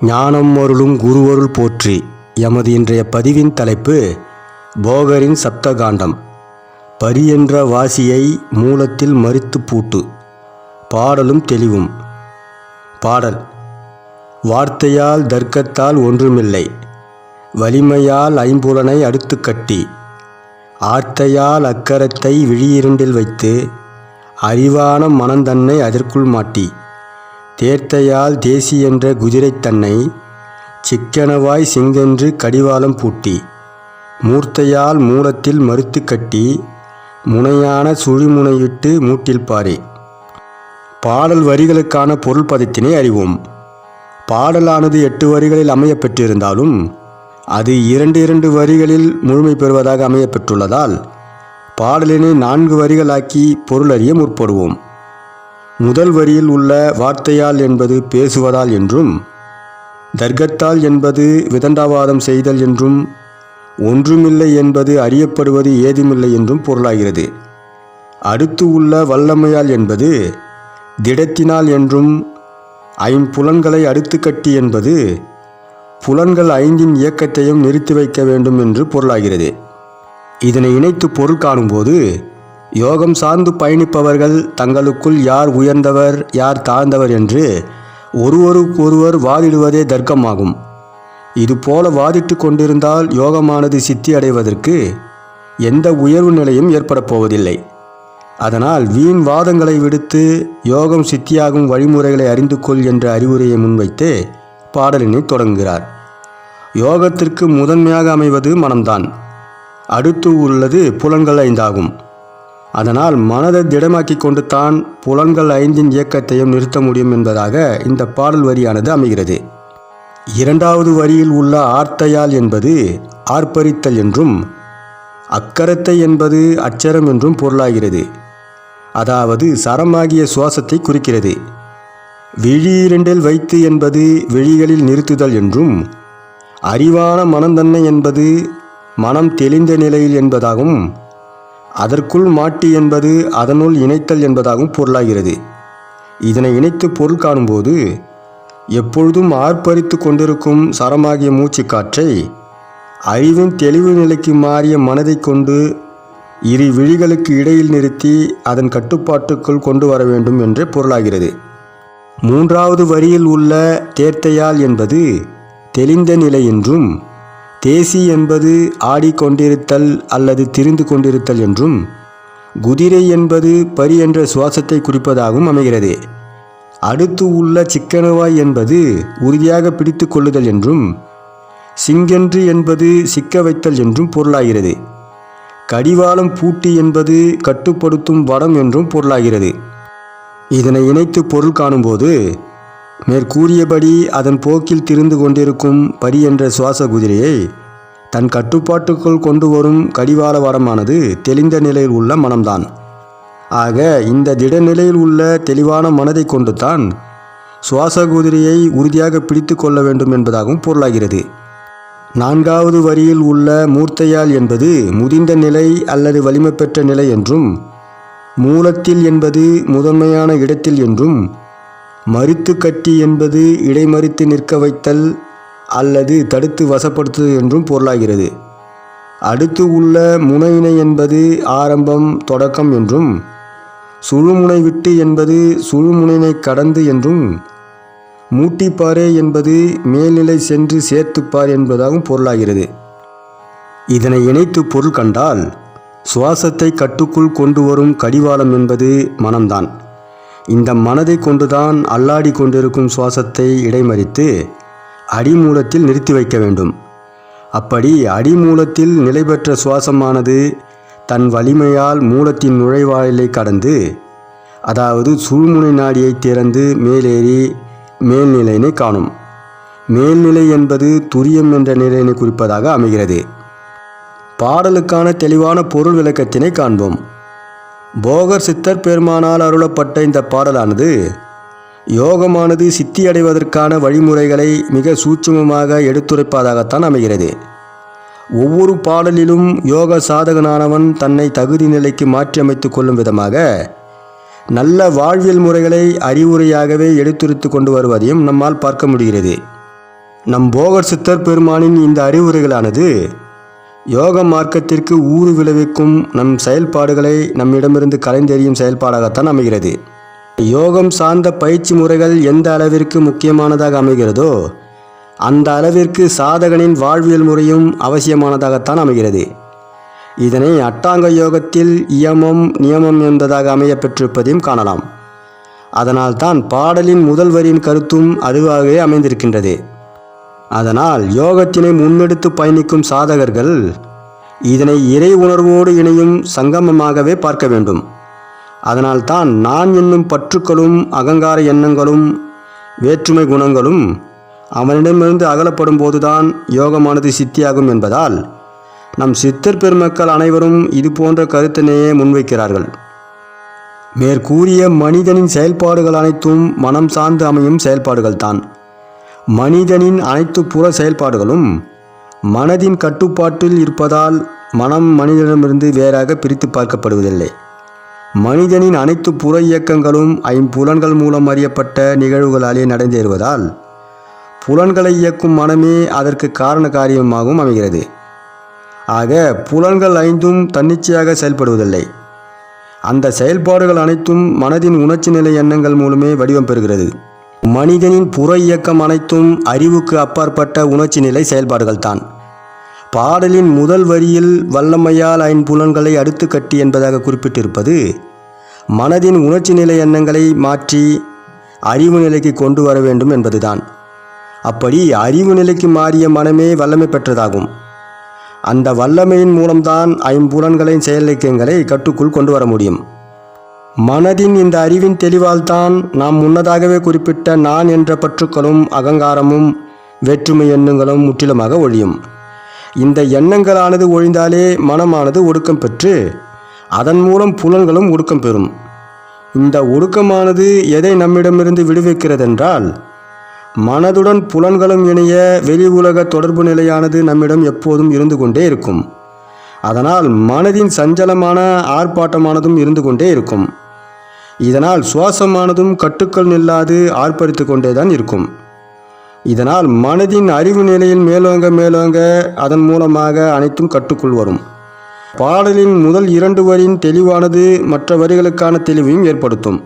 ஞானம் அருளும் குருவருள் போற்றி. எமது இன்றைய பதிவின் தலைப்பு போகரின் சப்தகாண்டம். பரி என்ற வாசியை மூலத்தில் மறித்து பூட்டு. பாடலும் தெளிவும். பாடல். வார்த்தையால் தர்க்கத்தால் ஒன்றுமில்லை, வலிமையால் ஐம்புலனை அடுத்து கட்டி, ஆர்த்தையால் அக்கரத்தை விழியிரண்டில் வைத்து, அறிவான மனந்தன்னை அதற்குள் மாட்டி, தேர்த்தையால் தேசி என்ற குதிரை தன்னை சிக்கனவாய் சிங்கென்று கடிவாளம் பூட்டி, மூர்த்தையால் மூலத்தில் மறுத்து கட்டி, முனையான சுழிமுனையிட்டு மூட்டில் பாரே. பாடல் வரிகளுக்கான பொருள் பதத்தினை அறிவோம். பாடலானது 8 வரிகளில் அமைய பெற்றிருந்தாலும் அது 2 வரிகளில் முழுமை பெறுவதாக அமைய பெற்றுள்ளதால் பாடலினை 4 வரிகளாக்கி பொருள் அறிய முற்படுவோம். முதல் வரியில் உள்ள வார்த்தையால் என்பது பேசுவதால் என்றும், தர்க்கத்தால் என்பது விதண்டாவாதம் செய்தல் என்றும், ஒன்றுமில்லை என்பது அறியப்படுவது ஏதுமில்லை என்றும் பொருளாகிறது. அடுத்து உள்ள வல்லமையால் என்பது திடத்தினால் என்றும், ஐம்புலன்களை அடுத்து கட்டி என்பது புலன்கள் 5இன் இயக்கத்தையும் நிறுத்தி வைக்க வேண்டும் என்று பொருளாகிறது. இதனை இணைத்து பொருள் காணும்போது யோகம் சார்ந்து பயணிப்பவர்கள் தங்களுக்குள் யார் உயர்ந்தவர் யார் தாழ்ந்தவர் என்று ஒருவருக்கொருவர் வாதிடுவதே தர்க்கமாகும். இதுபோல வாதிட்டு கொண்டிருந்தால் யோகமானது சித்தி அடைவதற்கு எந்த உயர்வு நிலையும் ஏற்பட போவதில்லை. அதனால் வீண் வாதங்களை விடுத்து யோகம் சித்தியாகும் வழிமுறைகளை அறிந்து கொள் என்ற அறிவுரையை முன்வைத்து பாடலினை தொடங்குகிறார். யோகத்திற்கு முதன்மையாக அமைவது மனம்தான். அடுத்து உள்ளது புலன்கள் 5 ஆகும். அதனால் மனதை திடமாக்கி கொண்டு தான் புலன்கள் 5இன் இயக்கத்தையும் நிறுத்த முடியும் என்பதாக இந்த பாடல் வரியானது அமைகிறது. 2வது வரியில் உள்ள ஆர்த்தையால் என்பது ஆர்ப்பரித்தல் என்றும், அக்கரத்தை என்பது அச்சரம் என்றும் பொருளாகிறது. அதாவது சரமாகிய சுவாசத்தை குறிக்கிறது. விழியிரண்டில் வைத்து என்பது விழிகளில் நிறுத்துதல் என்றும், அறிவான மனந்தன்னை என்பது மனம் தெளிந்த நிலையில் என்பதாகவும், அதற்குள் மாட்டி என்பது அதனுள் இணைத்தல் என்பதாகவும் பொருளாகிறது. இதனை இணைத்து பொருள் காணும்போது எப்பொழுதும் ஆர்ப்பரித்து கொண்டிருக்கும் சரமாகிய மூச்சு காற்றை அறிவின் தெளிவு நிலைக்கு மாறிய மனதை கொண்டு இரு விழிகளுக்கு இடையில் நிறுத்தி அதன் கட்டுப்பாட்டுக்குள் கொண்டு வர வேண்டும் என்று பொருளாகிறது. 3வது வரியில் உள்ள தேர்த்தையால் என்பது தெளிந்த நிலை என்றும், தேசி என்பது ஆடிக்கொண்டிருத்தல் அல்லது திரிந்து கொண்டிருத்தல் என்றும், குதிரை என்பது பரி என்ற சுவாசத்தை குறிப்பதாகவும் அமைகிறது. அடுத்து உள்ள சிக்கனவாய் என்பது உறுதியாக பிடித்து கொள்ளுதல் என்றும், சிங்கென்று என்பது சிக்க வைத்தல் என்றும் பொருளாகிறது. கடிவாளம் பூட்டி என்பது கட்டுப்படுத்தும் வடம் என்றும் பொருளாகிறது. இதனை இணைத்து பொருள் காணும்போது மேற்கூறியபடி அதன் போக்கில் திரிந்து கொண்டிருக்கும் பரி என்ற சுவாச குதிரையை தன் கட்டுப்பாட்டுக்குள் கொண்டு வரும் கடிவாள வடமானது தெளிந்த நிலையில் உள்ள மனம்தான். ஆக இந்த திடநிலையில் உள்ள தெளிவான மனதை கொண்டு தான் சுவாச குதிரையை உறுதியாக பிடித்து கொள்ள வேண்டும் என்பதாகவும் பொருளாகிறது. 4வது வரியில் உள்ள மூர்த்தையால் என்பது முதிர்ந்த நிலை அல்லது வலிமை பெற்ற நிலை என்றும், மூலத்தில் என்பது முதன்மையான இடத்தில் என்றும், மறித்து கட்டி என்பது இடைமறித்து நிற்க வைத்தல் அல்லது தடுத்து வசப்படுத்துதல் என்றும் பொருளாகிறது. அடுத்து உள்ள முனையினை என்பது ஆரம்பம் தொடக்கம் என்றும், சுழுமுனை விட்டு என்பது சுழுமுனையினை கடந்து என்றும், மூட்டிப்பாரே என்பது மேல்நிலை சென்று சேர்த்துப்பார் என்பதாகவும் பொருளாகிறது. இதனை இணைத்து பொருள் கண்டால் சுவாசத்தை கட்டுக்குள் கொண்டு வரும் கடிவாளம் என்பது மனம்தான். இந்த மனதை கொண்டுதான் அல்லாடி கொண்டிருக்கும் சுவாசத்தை இடைமறித்து அடிமூலத்தில் நிறுத்தி வைக்க வேண்டும். அப்படி அடிமூலத்தில் நிலை பெற்ற சுவாசமானது தன் வலிமையால் மூலத்தின் நுழைவாயிலை கடந்து, அதாவது சுழுமுனை நாடியை திறந்து மேலேறி மேல்நிலையினை காணும். மேல்நிலை என்பது துரியம் என்ற நிலையினை குறிப்பதாக அமைகிறது. பாடலுக்கான தெளிவான பொருள் விளக்கத்தினை காண்போம். போகர் சித்தர் பெருமானால் அருளப்பட்ட இந்த பாடலானது யோகமானது சித்தி அடைவதற்கான வழிமுறைகளை மிக சூட்சுமமாக எடுத்துரைப்பதாகத்தான் அமைகிறது. ஒவ்வொரு பாடலிலும் யோக சாதகனானவன் தன்னை தகுதி நிலைக்கு மாற்றி அமைத்து கொள்ளும் விதமாக நல்ல வாழ்வியல் முறைகளை அறிவுரையாகவே எடுத்துரைத்து கொண்டு வருவதையும் நம்மால் பார்க்க முடிகிறது. நம் போகர் சித்தர் பெருமானின் இந்த அறிவுரைகளானது யோக மார்க்கத்திற்கு ஊறு விளைவிக்கும் நம் செயல்பாடுகளை நம்மிடமிருந்து கலைந்தெறியும் செயல்பாடாகத்தான் அமைகிறது. யோகம் சார்ந்த பயிற்சி முறைகள் எந்த அளவிற்கு முக்கியமானதாக அமைகிறதோ அந்த அளவிற்கு சாதகனின் வாழ்வியல் முறையும் அவசியமானதாகத்தான் அமைகிறது. இதனை அட்டாங்க யோகத்தில் இயமம் நியமம் என்பதாக அமைய பெற்றிருப்பதையும் காணலாம். அதனால் தான் பாடலின் முதல் வரியின் கருத்தும் அதுவாகவே அமைந்திருக்கின்றது. அதனால் யோகத்தினை முன்னெடுத்து பயணிக்கும் சாதகர்கள் இதனை இறை உணர்வோடு இணையும் சங்கமமாகவே பார்க்க வேண்டும். அதனால்தான் நான் என்னும் பற்றுக்களும் அகங்கார எண்ணங்களும் வேற்றுமை குணங்களும் அவனிடமிருந்து அகலப்படும் போதுதான் யோகமானது சித்தியாகும் என்பதால் நம் சித்தர் பெருமக்கள் அனைவரும் இது போன்ற கருத்தினையே முன்வைக்கிறார்கள். மேற்கூறிய மனிதனின் செயல்பாடுகள் அனைத்தும் மனம் சார்ந்து அமையும் செயல்பாடுகள்தான். மனிதனின் அனைத்து புற செயல்பாடுகளும் மனதின் கட்டுப்பாட்டில் இருப்பதால் மனம் மனிதனிடமிருந்து வேறாக பிரித்து பார்க்கப்படுவதில்லை. மனிதனின் அனைத்து புற இயக்கங்களும் ஐம்புலன்கள் மூலம் அறியப்பட்ட நிகழ்வுகளாலே நடந்தேறுவதால் புலன்களை இயக்கும் மனமே அதற்கு காரண காரியமாகவும் அமைகிறது. ஆக புலன்கள் ஐந்தும் தன்னிச்சையாக செயல்படுவதில்லை. அந்த செயல்பாடுகள் அனைத்தும் மனதின் உணர்ச்சி நிலை எண்ணங்கள் மூலமே வடிவம் பெறுகிறது. மனிதனின் புற இயக்கம் அனைத்தும் அறிவுக்கு அப்பாற்பட்ட உணர்ச்சி நிலை செயல்பாடுகள்தான். பாடலின் முதல் வரியில் வல்லமையால் ஐம்புலன்களை அடுத்து கட்டி என்பதாக குறிப்பிட்டிருப்பது மனதின் உணர்ச்சி நிலை எண்ணங்களை மாற்றி அறிவு நிலைக்கு கொண்டு வர வேண்டும் என்பதுதான். அப்படி அறிவு நிலைக்கு மாறிய மனமே வல்லமை பெற்றதாகும். அந்த வல்லமையின் மூலம்தான் ஐம்புலன்களின் செயலியக்கங்களை கட்டுக்குள் கொண்டு வர முடியும். மனதின் இந்த அறிவின் தெளிவால் தான் நாம் முன்னதாகவே குறிப்பிட்ட நான் என்ற பற்றுக்களும் அகங்காரமும் வேற்றுமை எண்ணங்களும் முற்றிலுமாக ஒழியும். இந்த எண்ணங்களானது ஒழிந்தாலே மனமானது ஒடுக்கம் பெற்று அதன் மூலம் புலன்களும் ஒடுக்கம் பெறும். இந்த ஒடுக்கமானது எதை நம்மிடமிருந்து விடுவிக்கிறதென்றால் மனதுடன் புலன்களும் இணைய வெளி உலக தொடர்பு நிலையானது நம்மிடம் எப்போதும் இருந்து கொண்டே இருக்கும். அதனால் மனதின் சஞ்சலமான ஆர்ப்பாட்டமானதும் இருந்து கொண்டே இருக்கும். இதனால் சுவாசமானதும் கட்டுக்கள் நில்லாது ஆர்ப்பரித்து கொண்டேதான் இருக்கும். இதனால் மனதின் அறிவு நிலையில் மேலோங்க அதன் மூலமாக அனைத்தும் கட்டுக்குள் வரும். பாடலின் முதல் 2 வரியின் தெளிவானது மற்ற வரிகளுக்கான தெளிவையும் ஏற்படுத்தும்.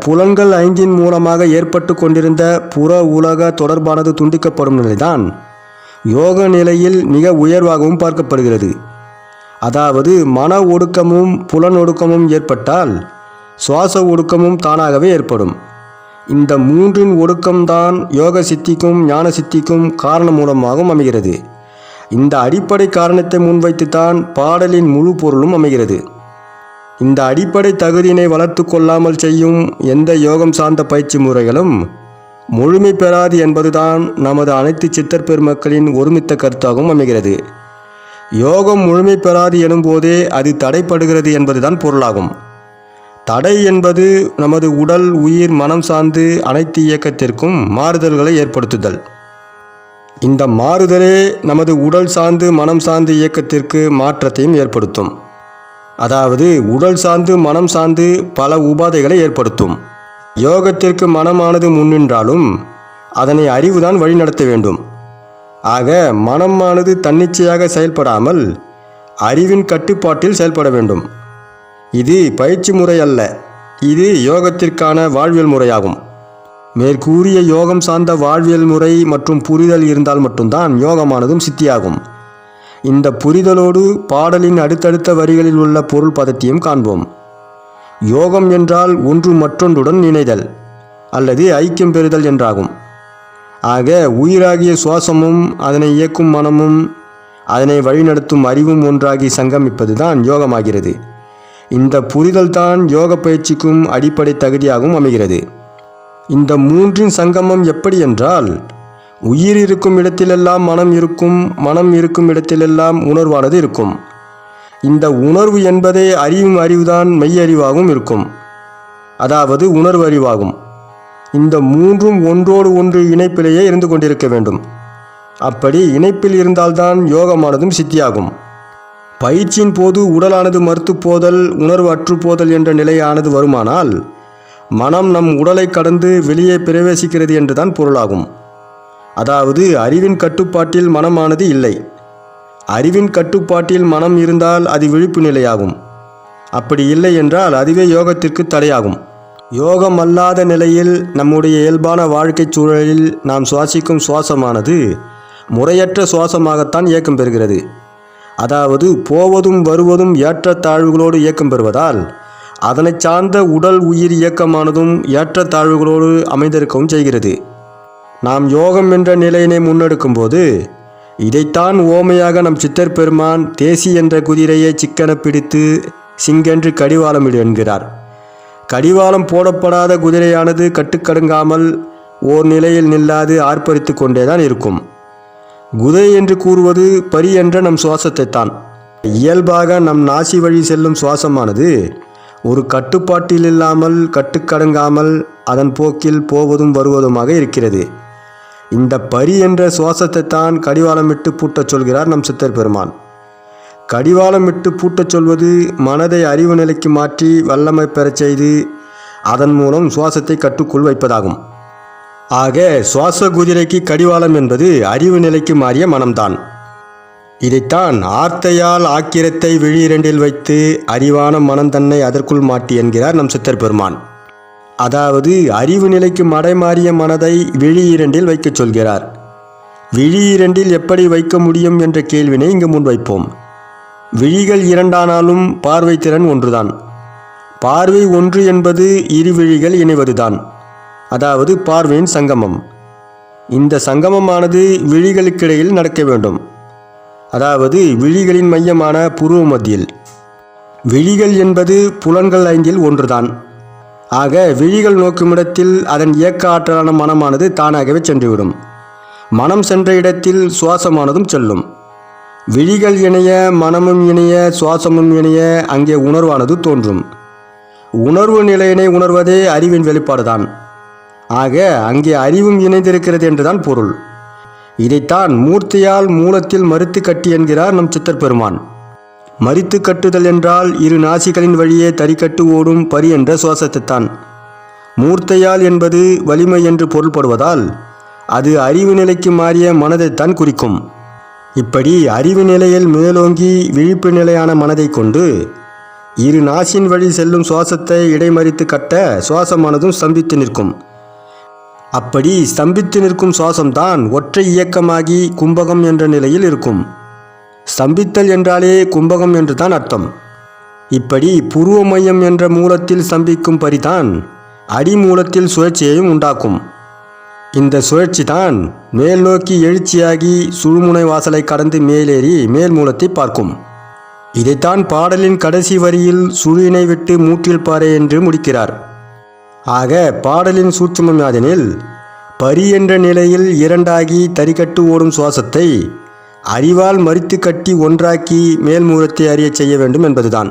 புலன்கள் ஐந்தின் மூலமாக ஏற்பட்டு கொண்டிருந்த புற உலக தொடர்பானது துண்டிக்கப்படும் நிலைதான் யோக நிலையில் மிக உயர்வாகவும் பார்க்கப்படுகிறது. அதாவது மன ஒடுக்கமும் புலன் ஒடுக்கமும் ஏற்பட்டால் சுவாச ஒடுக்கமும் தானாகவே ஏற்படும். இந்த 3இன் ஒடுக்கம்தான் யோக சித்திக்கும் ஞான சித்திக்கும் காரண மூலமாகவும் அமைகிறது. இந்த அடிப்படை காரணத்தை முன்வைத்துத்தான் பாடலின் முழு பொருளும் அமைகிறது. இந்த அடிப்படை தகுதியினை வளர்த்து கொள்ளாமல் செய்யும் எந்த யோகம் சார்ந்த பயிற்சி முறைகளும் முழுமை பெறாது என்பதுதான் நமது அனைத்து சித்தர் பெருமக்களின் ஒருமித்த கருத்தாகவும் அமைகிறது. யோகம் முழுமை பெறாது எனும்போதே அது தடைப்படுகிறது என்பதுதான் பொருளாகும். தடை என்பது நமது உடல் உயிர் மனம் சார்ந்து அனைத்து இயக்கத்திற்கும் மாறுதல்களை ஏற்படுத்துதல். இந்த மாறுதலே நமது உடல் சார்ந்து மனம் சார்ந்து இயக்கத்திற்கு மாற்றத்தையும் ஏற்படுத்தும். அதாவது உடல் சார்ந்து மனம் சார்ந்து பல உபாதைகளை ஏற்படுத்தும். யோகத்திற்கு மனமானது முன்னின்றாலும் அதனை அறிவுதான் வழிநடத்த வேண்டும். ஆக மனமானது தன்னிச்சையாக செயல்படாமல் அறிவின் கட்டுப்பாட்டில் செயல்பட வேண்டும். இது பயிற்சி முறை அல்ல, இது யோகத்திற்கான வாழ்வியல் முறையாகும். மேற்கூறிய யோகம் சார்ந்த வாழ்வியல் முறை மற்றும் புரிதல் இருந்தால் மட்டும்தான் யோகமானதும் சித்தியாகும். இந்த புரிதலோடு பாடலின் அடுத்தடுத்த வரிகளில் உள்ள பொருள் பதத்தையும் காண்போம். யோகம் என்றால் ஒன்று மற்றொன்றுடன் இணைதல் அல்லது ஐக்கியம் பெறுதல் என்றாகும். ஆக உயிராகிய சுவாசமும் அதனை இயக்கும் மனமும் அதனை வழிநடத்தும் அறிவும் ஒன்றாகி சங்கமிப்பதுதான் யோகமாகிறது. இந்த புரிதல்தான் யோக பயிற்சிக்கும் அடிப்படை தகுதியாகவும் அமைகிறது. இந்த 3இன் சங்கமம் எப்படி என்றால் உயிர் இருக்கும் இடத்திலெல்லாம் மனம் இருக்கும், மனம் இருக்கும் இடத்திலெல்லாம் உணர்வானது இருக்கும். இந்த உணர்வு என்பதே அறிவும் அறிவுதான் மெய்யறிவாகவும் இருக்கும், அதாவது உணர்வு அறிவாகும். இந்த 3ம் ஒன்றோடு ஒன்று இணைப்பிலேயே இருந்து கொண்டிருக்க வேண்டும். அப்படி இணைப்பில் இருந்தால்தான் யோகமானதும் சித்தியாகும். பயிற்சியின் போது உடலானது மறுத்து போதல் உணர்வு அற்று போதல் என்ற நிலையானது வருமானால் மனம் நம் உடலை கடந்து வெளியே பிரவேசிக்கிறது என்றுதான் பொருளாகும். அதாவது அறிவின் கட்டுப்பாட்டில் மனமானது இல்லை. அறிவின் கட்டுப்பாட்டில் மனம் இருந்தால் அது விழிப்பு நிலையாகும். அப்படி இல்லை என்றால் அதுவே யோகத்திற்கு தடையாகும். யோகம் அல்லாத நிலையில் நம்முடைய இயல்பான வாழ்க்கை சூழலில் நாம் சுவாசிக்கும் சுவாசமானது முறையற்ற சுவாசமாகத்தான் இயக்கம் பெறுகிறது. அதாவது போவதும் வருவதும் ஏற்றத்தாழ்வுகளோடு இயக்கம் பெறுவதால் அதனை சார்ந்த உடல் உயிர் இயக்கமானதும் ஏற்றத்தாழ்வுகளோடு அமைந்திருக்கவும் செய்கிறது. நாம் யோகம் என்ற நிலையினை முன்னெடுக்கும் போது இதைத்தான் ஓமையாக நம் சித்தர் பெருமான் தேசி என்ற குதிரையை சிக்கன பிடித்து சிங்கென்று கடிவாளமிடு என்கிறார். கடிவாளம் போடப்படாத குதிரையானது கட்டுக்கடுங்காமல் ஓர் நிலையில் நில்லாது ஆர்ப்பரித்து கொண்டேதான் இருக்கும். குதிரை என்று கூறுவது பரி என்ற நம் சுவாசத்தைத்தான். இயல்பாக நம் நாசி வழி செல்லும் சுவாசமானது ஒரு கட்டுப்பாட்டில் இல்லாமல் கட்டுக்கடங்காமல் அதன் போக்கில் போவதும் வருவதுமாக இருக்கிறது. இந்த பரி என்ற சுவாசத்தைத்தான் கடிவாளமிட்டு பூட்டச் சொல்கிறார் நம் சித்தர் பெருமான். கடிவாளமிட்டு பூட்டச் சொல்வது மனதை அறிவு நிலைக்கு மாற்றி வல்லமை பெறச் செய்து அதன் மூலம் சுவாசத்தை கட்டுக்குள் வைப்பதாகும். ஆக சுவாச குதிரைக்கு கடிவாளம் என்பது அறிவு நிலைக்கு மாறிய மனம்தான். இதைத்தான் ஆர்த்தையால் ஆக்கிரத்தை விழி இரண்டில் வைத்து அறிவான மனம் தன்னை அதற்குள் மாட்டி என்கிறார் நம் சித்தர் பெருமான். அதாவது அறிவு நிலைக்கு மடைமாறிய மனதை விழி இரண்டில் வைக்கச் சொல்கிறார். விழி இரண்டில் எப்படி வைக்க முடியும் என்ற கேள்வினை இங்கு முன்வைப்போம். விழிகள் இரண்டானாலும் பார்வை திறன் ஒன்றுதான். பார்வை ஒன்று என்பது இரு விழிகள் இணைவதுதான். அதாவது பார்வையின் சங்கமம். இந்த சங்கமமானது விழிகளுக்கிடையில் நடக்க வேண்டும். அதாவது விழிகளின் மையமான புருவ மத்தியில். விழிகள் என்பது புலன்கள் ஐந்தில் ஒன்றுதான். ஆக விழிகள் நோக்குமிடத்தில் அதன் இயக்க ஆற்றலான மனமானது தானாகவே சென்றுவிடும். மனம் சென்ற இடத்தில் சுவாசமானதும் செல்லும். விழிகள் இணைய மனமும் இணைய சுவாசமும் இணைய அங்கே உணர்வானது தோன்றும். உணர்வு நிலையினை உணர்வதே அறிவின் வெளிப்பாடுதான். ஆக அங்கே அறிவும் இணைந்திருக்கிறது என்றுதான் பொருள். இதைத்தான் மூர்த்தியால் மூலத்தில் மறித்து கட்டி என்கிறார் நம் சித்தர் பெருமான். மறித்து கட்டுதல் என்றால் இரு நாசிகளின் வழியே தறிக்கட்டு ஓடும் பரி என்ற சுவாசத்தைத்தான். மூர்த்தையால் என்பது வலிமை என்று பொருள்படுவதால் அது அறிவு நிலைக்கு மாறிய மனதைத்தான் குறிக்கும். இப்படி அறிவு நிலையில் மேலோங்கி விழிப்பு நிலையான மனதை கொண்டு இரு நாசின் வழி செல்லும் சுவாசத்தை இடைமறித்து கட்ட சுவாசமானதும் ஸ்தம்பித்து நிற்கும். அப்படி ஸ்தம்பித்து நிற்கும் சுவாசம்தான் ஒற்றை இயக்கமாகி கும்பகம் என்ற நிலையில் இருக்கும். ஸ்தம்பித்தல் என்றாலே கும்பகம் என்று தான் அர்த்தம். இப்படி புருவ மையம் என்ற மூலத்தில் ஸ்தம்பிக்கும் பரிதான் அடிமூலத்தில் சுழற்சியையும் உண்டாக்கும். இந்த சுழற்சி தான் மேல் நோக்கி எழுச்சியாகி சுழுமுனை வாசலை கடந்து மேலேறி மேல் மூலத்தை பார்க்கும். இதைத்தான் பாடலின் கடைசி வரியில் சுழியினை விட்டு மூற்றில் பாறை என்று முடிக்கிறார். ஆக பாடலின் சூட்சுமம் யாதெனில் பரி என்ற நிலையில் இரண்டாகி தறிக்கட்டு ஓடும் சுவாசத்தை அறிவால் மறித்து கட்டி ஒன்றாக்கி மேல் மூலத்தை அறியச் செய்ய வேண்டும் என்பதுதான்.